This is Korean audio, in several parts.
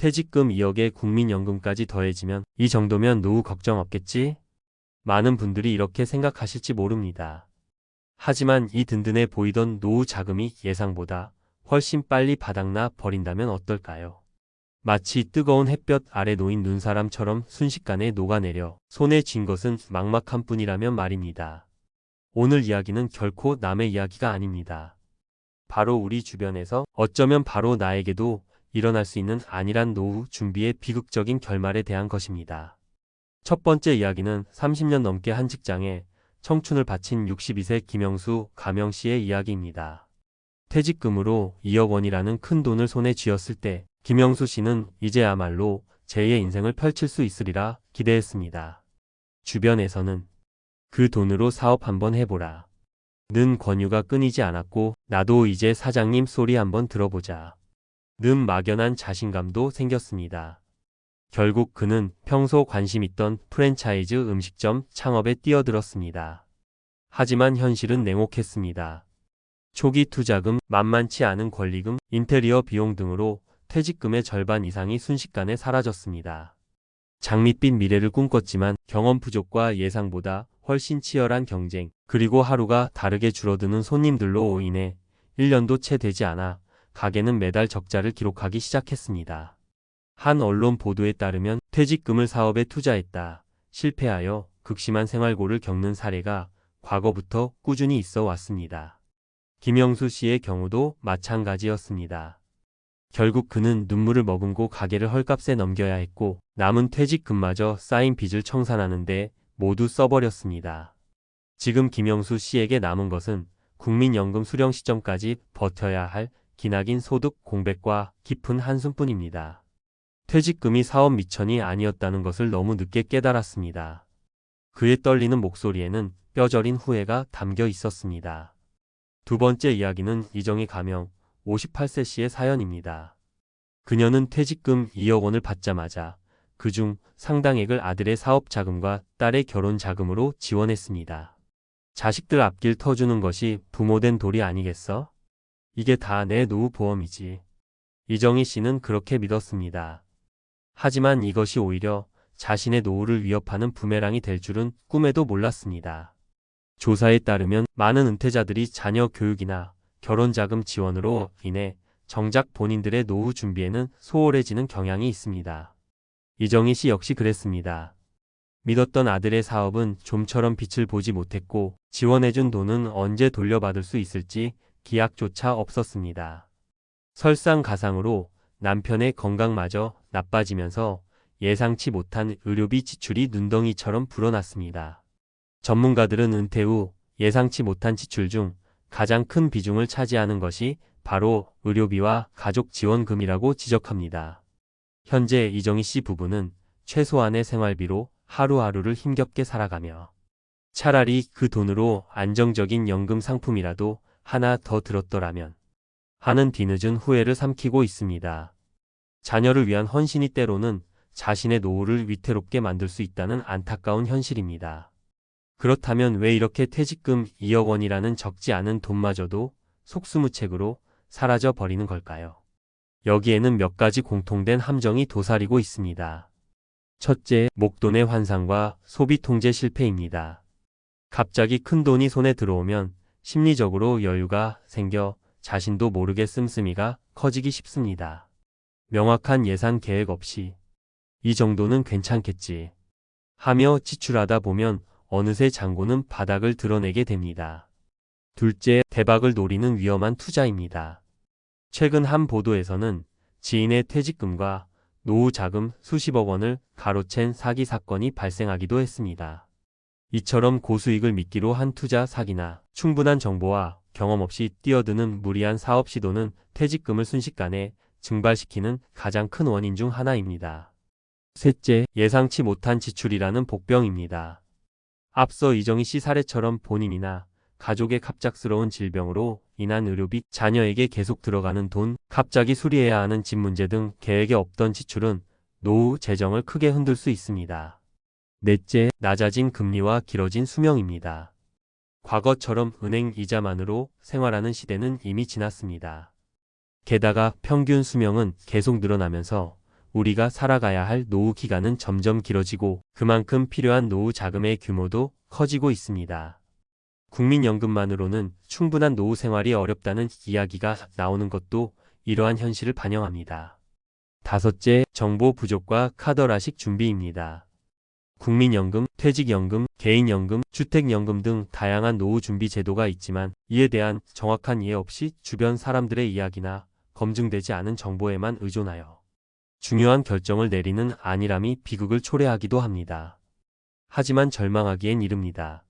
퇴직금 2억에 국민연금까지 더해지면 이 정도면 노후 걱정 없겠지? 많은 분들이 이렇게 생각하실지 모릅니다. 하지만 이 든든해 보이던 노후 자금이 예상보다 훨씬 빨리 바닥나 버린다면 어떨까요? 마치 뜨거운 햇볕 아래 놓인 눈사람처럼 순식간에 녹아내려 손에 쥔 것은 막막한 뿐이라면 말입니다. 오늘 이야기는 결코 남의 이야기가 아닙니다. 바로 우리 주변에서 어쩌면 바로 나에게도 일어날 수 있는 안일한 노후 준비의 비극적인 결말에 대한 것입니다. 첫 번째 이야기는 30년 넘게 한 직장에 청춘을 바친 62세 김영수 가명씨의 이야기입니다. 퇴직금으로 2억 원이라는 큰 돈을 손에 쥐었을 때 김영수 씨는 이제야말로 제2의 인생을 펼칠 수 있으리라 기대했습니다. 주변에서는 그 돈으로 사업 한번 해보라 는 권유가 끊이지 않았고 나도 이제 사장님 소리 한번 들어보자 는 막연한 자신감도 생겼습니다. 결국 그는 평소 관심 있던 프랜차이즈 음식점 창업에 뛰어들었습니다. 하지만 현실은 냉혹했습니다. 초기 투자금, 만만치 않은 권리금, 인테리어 비용 등으로 퇴직금의 절반 이상이 순식간에 사라졌습니다. 장밋빛 미래를 꿈꿨지만 경험 부족과 예상보다 훨씬 치열한 경쟁, 그리고 하루가 다르게 줄어드는 손님들로 인해 1년도 채 되지 않아 가게는 매달 적자를 기록하기 시작했습니다. 한 언론 보도에 따르면 퇴직금을 사업에 투자했다 실패하여 극심한 생활고를 겪는 사례가 과거부터 꾸준히 있어 왔습니다. 김영수 씨의 경우도 마찬가지였습니다. 결국 그는 눈물을 머금고 가게를 헐값에 넘겨야 했고 남은 퇴직금마저 쌓인 빚을 청산하는데 모두 써버렸습니다. 지금 김영수 씨에게 남은 것은 국민연금 수령 시점까지 버텨야 할 기나긴 소득 공백과 깊은 한숨뿐입니다. 퇴직금이 사업 미천이 아니었다는 것을 너무 늦게 깨달았습니다. 그의 떨리는 목소리에는 뼈저린 후회가 담겨 있었습니다. 두 번째 이야기는 이정희 가명 58세 씨의 사연입니다. 그녀는 퇴직금 2억 원을 받자마자 그중 상당액을 아들의 사업 자금과 딸의 결혼 자금으로 지원했습니다. 자식들 앞길 터주는 것이 부모된 도리 아니겠어? 이게 다 내 노후 보험이지. 이정희 씨는 그렇게 믿었습니다. 하지만 이것이 오히려 자신의 노후를 위협하는 부메랑이 될 줄은 꿈에도 몰랐습니다. 조사에 따르면 많은 은퇴자들이 자녀 교육이나 결혼자금 지원으로 인해 정작 본인들의 노후 준비에는 소홀해지는 경향이 있습니다. 이정희 씨 역시 그랬습니다. 믿었던 아들의 사업은 좀처럼 빛을 보지 못했고 지원해준 돈은 언제 돌려받을 수 있을지 기약조차 없었습니다. 설상가상으로 남편의 건강마저 나빠지면서 예상치 못한 의료비 지출이 눈덩이처럼 불어났습니다. 전문가들은 은퇴 후 예상치 못한 지출 중 가장 큰 비중을 차지하는 것이 바로 의료비와 가족지원금이라고 지적합니다. 현재 이정희 씨 부부는 최소한의 생활비로 하루하루를 힘겹게 살아가며 차라리 그 돈으로 안정적인 연금 상품이라도 하나 더 들었더라면 하는 뒤늦은 후회를 삼키고 있습니다. 자녀를 위한 헌신이 때로는 자신의 노후를 위태롭게 만들 수 있다는 안타까운 현실입니다. 그렇다면 왜 이렇게 퇴직금 2억 원이라는 적지 않은 돈마저도 속수무책으로 사라져 버리는 걸까요? 여기에는 몇 가지 공통된 함정이 도사리고 있습니다. 첫째, 목돈의 환상과 소비 통제 실패입니다. 갑자기 큰 돈이 손에 들어오면 심리적으로 여유가 생겨 자신도 모르게 씀씀이가 커지기 쉽습니다. 명확한 예산 계획 없이 이 정도는 괜찮겠지 하며 지출하다 보면 어느새 잔고는 바닥을 드러내게 됩니다. 둘째, 대박을 노리는 위험한 투자입니다. 최근 한 보도에서는 지인의 퇴직금과 노후 자금 수십억 원을 가로챈 사기 사건이 발생하기도 했습니다. 이처럼 고수익을 미끼로 한 투자 사기나 충분한 정보와 경험 없이 뛰어드는 무리한 사업 시도는 퇴직금을 순식간에 증발시키는 가장 큰 원인 중 하나입니다. 셋째, 예상치 못한 지출이라는 복병입니다. 앞서 이정희 씨 사례처럼 본인이나 가족의 갑작스러운 질병으로 인한 의료비, 자녀에게 계속 들어가는 돈, 갑자기 수리해야 하는 집 문제 등 계획에 없던 지출은 노후 재정을 크게 흔들 수 있습니다. 넷째, 낮아진 금리와 길어진 수명입니다. 과거처럼 은행 이자만으로 생활하는 시대는 이미 지났습니다. 게다가 평균 수명은 계속 늘어나면서 우리가 살아가야 할 노후 기간은 점점 길어지고 그만큼 필요한 노후 자금의 규모도 커지고 있습니다. 국민연금만으로는 충분한 노후 생활이 어렵다는 이야기가 나오는 것도 이러한 현실을 반영합니다. 다섯째, 정보 부족과 카더라식 준비입니다. 국민연금, 퇴직연금, 개인연금, 주택연금 등 다양한 노후 준비 제도가 있지만 이에 대한 정확한 이해 없이 주변 사람들의 이야기나 검증되지 않은 정보에만 의존하여 중요한 결정을 내리는 안일함이 비극을 초래하기도 합니다. 하지만 절망하기엔 이릅니다.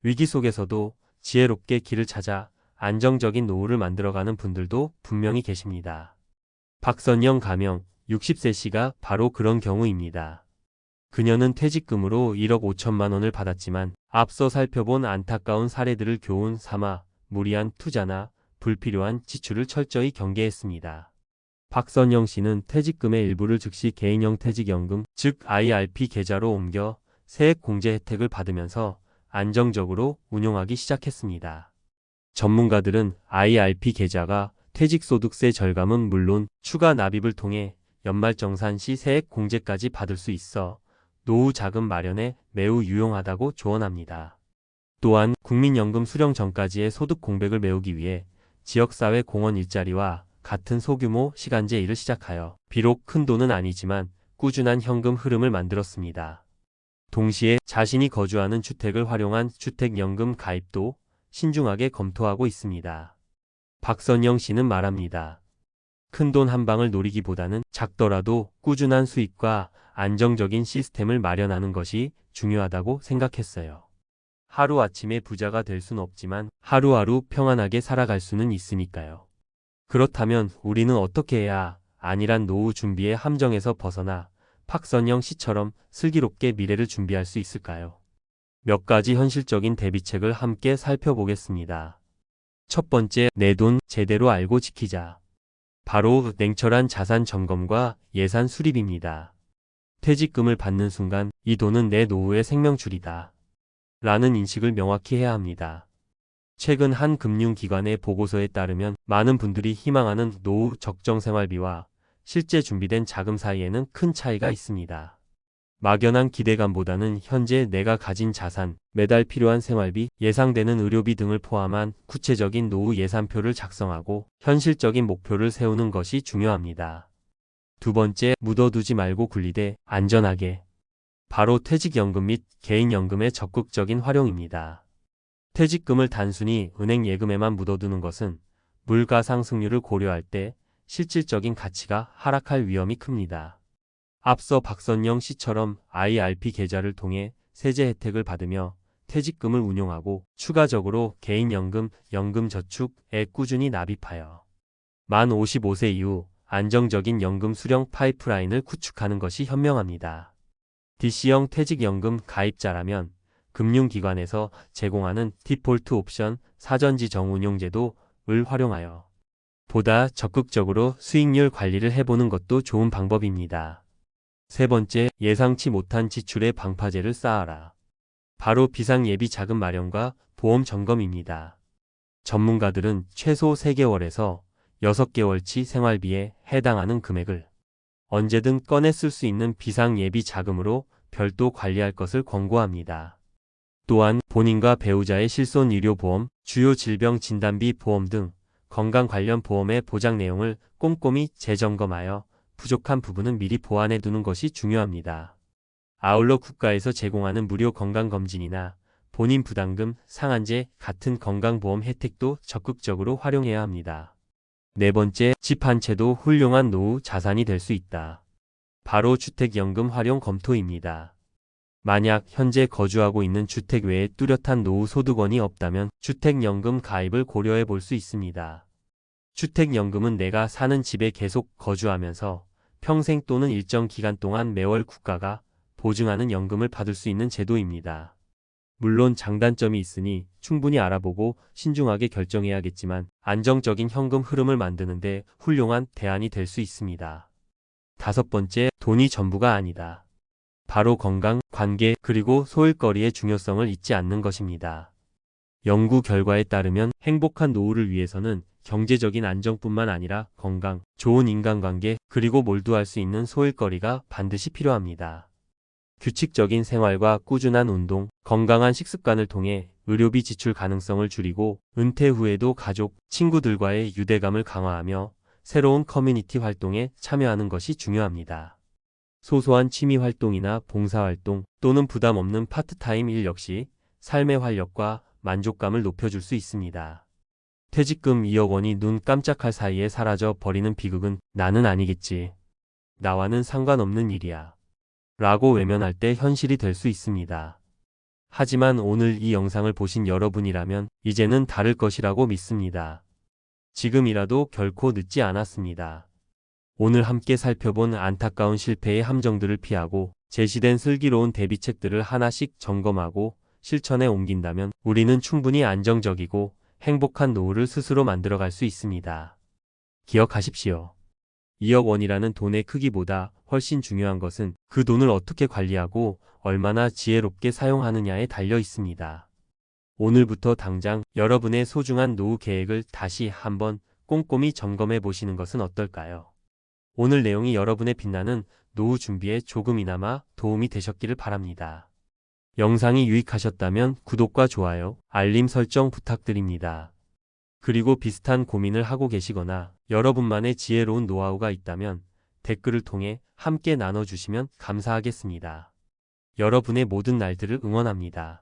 위기 속에서도 지혜롭게 길을 찾아 안정적인 노후를 만들어가는 분들도 분명히 계십니다. 박선영 가명 60세 씨가 바로 그런 경우입니다. 그녀는 퇴직금으로 1억 5천만 원을 받았지만 앞서 살펴본 안타까운 사례들을 교훈 삼아 무리한 투자나 불필요한 지출을 철저히 경계했습니다. 박선영 씨는 퇴직금의 일부를 즉시 개인형 퇴직연금, 즉 IRP 계좌로 옮겨 세액 공제 혜택을 받으면서 안정적으로 운용하기 시작했습니다. 전문가들은 IRP 계좌가 퇴직소득세 절감은 물론 추가 납입을 통해 연말정산 시 세액 공제까지 받을 수 있어 노후 자금 마련에 매우 유용하다고 조언합니다. 또한 국민연금 수령 전까지의 소득 공백을 메우기 위해 지역사회 공헌 일자리와 같은 소규모 시간제 일을 시작하여 비록 큰 돈은 아니지만 꾸준한 현금 흐름을 만들었습니다. 동시에 자신이 거주하는 주택을 활용한 주택연금 가입도 신중하게 검토하고 있습니다. 박선영 씨는 말합니다. 큰돈 한 방을 노리기보다는 작더라도 꾸준한 수익과 안정적인 시스템을 마련하는 것이 중요하다고 생각했어요. 하루아침에 부자가 될 순 없지만 하루하루 평안하게 살아갈 수는 있으니까요. 그렇다면 우리는 어떻게 해야 안일한 노후 준비의 함정에서 벗어나 박선영 씨처럼 슬기롭게 미래를 준비할 수 있을까요? 몇 가지 현실적인 대비책을 함께 살펴보겠습니다. 첫 번째, 내 돈 제대로 알고 지키자. 바로 냉철한 자산 점검과 예산 수립입니다. 퇴직금을 받는 순간 이 돈은 내 노후의 생명줄이다 라는 인식을 명확히 해야 합니다. 최근 한 금융기관의 보고서에 따르면 많은 분들이 희망하는 노후 적정 생활비와 실제 준비된 자금 사이에는 큰 차이가 있습니다. 막연한 기대감보다는 현재 내가 가진 자산, 매달 필요한 생활비, 예상되는 의료비 등을 포함한 구체적인 노후 예산표를 작성하고 현실적인 목표를 세우는 것이 중요합니다. 두 번째, 묻어두지 말고 굴리되 안전하게. 바로 퇴직연금 및 개인연금의 적극적인 활용입니다. 퇴직금을 단순히 은행 예금에만 묻어두는 것은 물가 상승률을 고려할 때 실질적인 가치가 하락할 위험이 큽니다. 앞서 박선영 씨처럼 IRP 계좌를 통해 세제 혜택을 받으며 퇴직금을 운용하고 추가적으로 개인연금, 연금저축에 꾸준히 납입하여 만 55세 이후 안정적인 연금 수령 파이프라인을 구축하는 것이 현명합니다. DC형 퇴직연금 가입자라면 금융기관에서 제공하는 디폴트 옵션 사전지정 운용제도를 활용하여 보다 적극적으로 수익률 관리를 해보는 것도 좋은 방법입니다. 세 번째, 예상치 못한 지출의 방파제를 쌓아라. 바로 비상예비 자금 마련과 보험 점검입니다. 전문가들은 최소 3개월에서 6개월치 생활비에 해당하는 금액을 언제든 꺼내 쓸 수 있는 비상예비 자금으로 별도 관리할 것을 권고합니다. 또한 본인과 배우자의 실손의료보험, 주요 질병 진단비 보험 등 건강 관련 보험의 보장 내용을 꼼꼼히 재점검하여 부족한 부분은 미리 보완해 두는 것이 중요합니다. 아울러 국가에서 제공하는 무료 건강검진이나 본인 부담금 상한제 같은 건강보험 혜택도 적극적으로 활용해야 합니다. 네 번째, 집 한 채도 훌륭한 노후 자산이 될 수 있다. 바로 주택연금 활용 검토입니다. 만약 현재 거주하고 있는 주택 외에 뚜렷한 노후 소득원이 없다면 주택연금 가입을 고려해 볼 수 있습니다. 주택연금은 내가 사는 집에 계속 거주하면서 평생 또는 일정 기간 동안 매월 국가가 보증하는 연금을 받을 수 있는 제도입니다. 물론 장단점이 있으니 충분히 알아보고 신중하게 결정해야겠지만 안정적인 현금 흐름을 만드는데 훌륭한 대안이 될 수 있습니다. 다섯 번째, 돈이 전부가 아니다. 바로 건강, 관계, 그리고 소일거리의 중요성을 잊지 않는 것입니다. 연구 결과에 따르면 행복한 노후를 위해서는 경제적인 안정뿐만 아니라 건강, 좋은 인간관계, 그리고 몰두할 수 있는 소일거리가 반드시 필요합니다. 규칙적인 생활과 꾸준한 운동, 건강한 식습관을 통해 의료비 지출 가능성을 줄이고 은퇴 후에도 가족, 친구들과의 유대감을 강화하며 새로운 커뮤니티 활동에 참여하는 것이 중요합니다. 소소한 취미 활동이나 봉사활동 또는 부담 없는 파트타임 일 역시 삶의 활력과 만족감을 높여줄 수 있습니다. 퇴직금 2억 원이 눈 깜짝할 사이에 사라져 버리는 비극은 나는 아니겠지. 나와는 상관없는 일이야. 라고 외면할 때 현실이 될 수 있습니다. 하지만 오늘 이 영상을 보신 여러분이라면 이제는 다를 것이라고 믿습니다. 지금이라도 결코 늦지 않았습니다. 오늘 함께 살펴본 안타까운 실패의 함정들을 피하고 제시된 슬기로운 대비책들을 하나씩 점검하고 실천에 옮긴다면 우리는 충분히 안정적이고 행복한 노후를 스스로 만들어갈 수 있습니다. 기억하십시오. 2억 원이라는 돈의 크기보다 훨씬 중요한 것은 그 돈을 어떻게 관리하고 얼마나 지혜롭게 사용하느냐에 달려 있습니다. 오늘부터 당장 여러분의 소중한 노후 계획을 다시 한번 꼼꼼히 점검해 보시는 것은 어떨까요? 오늘 내용이 여러분의 빛나는 노후 준비에 조금이나마 도움이 되셨기를 바랍니다. 영상이 유익하셨다면 구독과 좋아요, 알림 설정 부탁드립니다. 그리고 비슷한 고민을 하고 계시거나 여러분만의 지혜로운 노하우가 있다면 댓글을 통해 함께 나눠주시면 감사하겠습니다. 여러분의 모든 날들을 응원합니다.